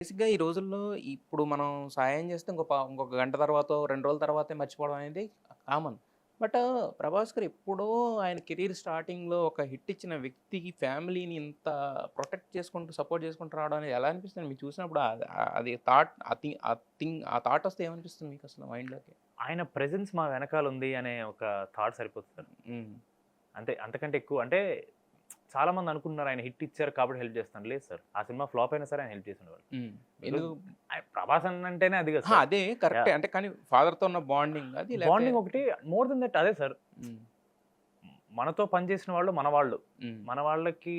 బేసిక్‌గా ఈ రోజుల్లో ఇప్పుడు మనం సాయం చేస్తే ఇంకొక గంట తర్వాతో, 2 రోజుల తర్వాతే మర్చిపోవడం అనేది కామన్. బట్ 'ప్రభాస్' గారు ఎప్పుడో ఆయన కెరీర్ స్టార్టింగ్‌లో ఒక హిట్ ఇచ్చిన వ్యక్తికి ఫ్యామిలీని ఇంత ప్రొటెక్ట్ చేసుకుంటూ, సపోర్ట్ చేసుకుంటూ రావడం అనేది ఎలా అనిపిస్తుంది మీకు చూసినప్పుడు? అది థాట్ ఆ థాట్ వస్తే ఏమనిపిస్తుంది మీకసలు మైండ్‌లోకి? ఆయన ప్రెజెన్స్ మా వెనకాలుంది అనే ఒక థాట్ సరిపోతుంది సార్. హ్మ్. అంతే. అంతకంటే ఎక్కువ అంటే చాలా మంది అనుకుంటున్నారు ఆయన హిట్ ఇచ్చారు కాబట్టి హెల్ప్ చేస్తున్నాడు. లేదు సార్. ఆ సినిమా ఫ్లాప్ అయినా సరే ఆయన హెల్ప్ చేసుండేవాళ్ళు. హ్మ్. బికాజ్ ఎందుకు? ప్రభాస్ అనంటేనే అది కదా అహా! సార్. అదే యాహ్! కరెక్టే. అంటే కానీ ఫాదర్‌తో ఉన్న బాండింగ్ అది లేతే బాండింగ్ ఒకటి మోర్ దెన్ దట్ అదే సార్. హ్మ్. మనతో పనిచేసిన వాళ్ళు మన వాళ్ళు. హ్మ్. మన వాళ్ళకి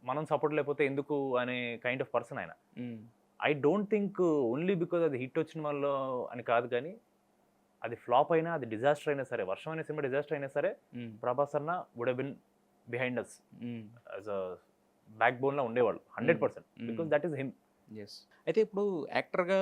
మనం సపోర్ట్ లేకపోతే ఎందుకు అనే కైండ్ ఆఫ్ పర్సన్ ఆయన. హ్మ్. I don't think only because అది హిట్ వచ్చిన వల్ల అని కాదు గానీ, అది ఫ్లాప్ అయినా, అది డిజాస్టర్ అయినా సరే, 'వర్షం' అనే సినిమా డిజాస్టర్ అయినా సరే, హ్మ్. ప్రభాస్ అన్న would have been behind us. Hmm. As a back బోన్‌లా ఉండేవాళ్ళు. Hmm. 100% hmm. Because that is him. Yes. అయితే ఇప్పుడు యాక్టర్‌గా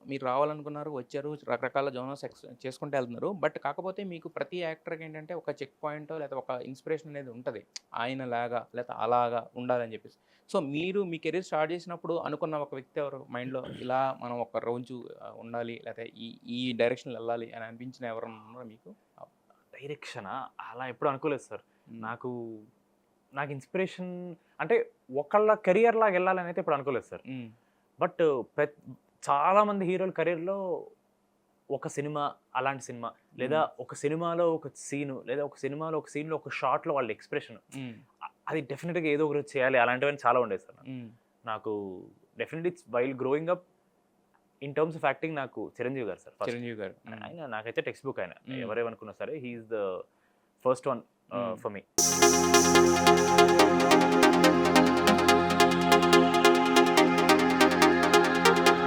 మీరు రావాలనుకున్నారు, వచ్చారు. రకరకాల జోనర్స్ చేసుకుంటూ ఎళ్తున్నారు. బట్ కాకపోతే మీకు ప్రతి యాక్టర్‌కి ఏంటంటే ఒక చెక్ పాయింటో లేదా ఒక ఇన్‌స్పిరేషన్ అనేది ఉంటది. ఆయనలాగా లేతే అలాగా ఉండాలని చెప్పేసి. సో, మీరు మీ కెరీర్ స్టార్ట్ చేసినప్పుడు అనుకున్న ఒక వ్యక్తి ఎవరు మైండ్‌లో? ఇలా మనం ఒక రోజు ఉండాలి లేతే ఈ ఈ డైరెక్షన్‌లో ఎళ్ళాలి అని అనిపించిన ఎవరన్నా ఉన్నారా మీకు? డైరెక్షనా? అలా ఎప్పుడు అనుకోలేదు సార్. హ్మ్. నాకు, నాకు ఇన్‌స్పిరేషన్ అంటే ఒకళ్ళ కెరియర్ లాగా ఎళ్ళాలని అయితే ఎప్పుడు అనుకోలేదు సార్. హ్మ్. బట్ పెత్ చాలా మంది హీరోల కెరియర్‌లో ఒక సినిమా, అలాంటి సినిమా లేదా హ్మ్. ఒక సినిమాలో ఒక సీను లేదా ఒక సినిమాలో ఒక సీన్‌లో ఒక షాట్‌లో వాళ్ళ ఎక్స్‌ప్రెషన్ హ్మ్. అది డెఫినిట్‌గా ఏదో ఒక రోజు చేయాలి. అలాంటివన్నీ చాలా ఉండేవి సార్ నాకు. హ్మ్. నాకు definitely while growing up in terms of acting నాకు 'చిరంజీవి' గారు సార్ ఫస్ట్. 'చిరంజీవి' గారు. హ్మ్. ఆయన నాకైతే టెక్స్ట్ బుక్ ఆయన. హ్మ్. ఎవరేమనుకున్నా సరే he is the first one hmm. For me.